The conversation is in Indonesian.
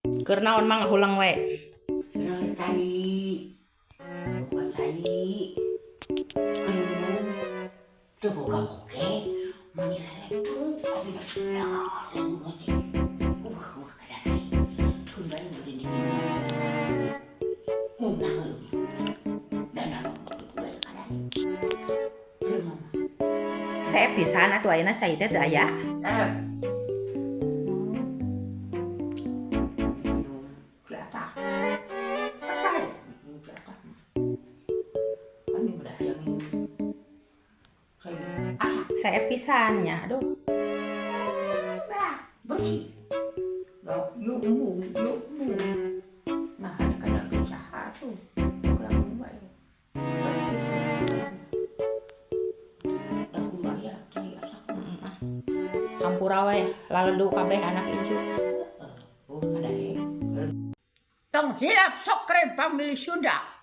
Keur naon mang hulang we? Tai. Bukan tai. Kenung. Teu boga oge. Mani itu abi ya. Kadang. Tun bae mun di munah lu. Dan anu kadang. Saya pisan atuh ayeuna cai teh teu aya. Saya pisannya, aduh. Bersih. Yuk bu. Nah, kadang usaha tuh. Kurang baik. Aku bayar tadi asak. Hampura we, laledu kabeh anak incu. Tong hilap sok krem pamilih Sunda.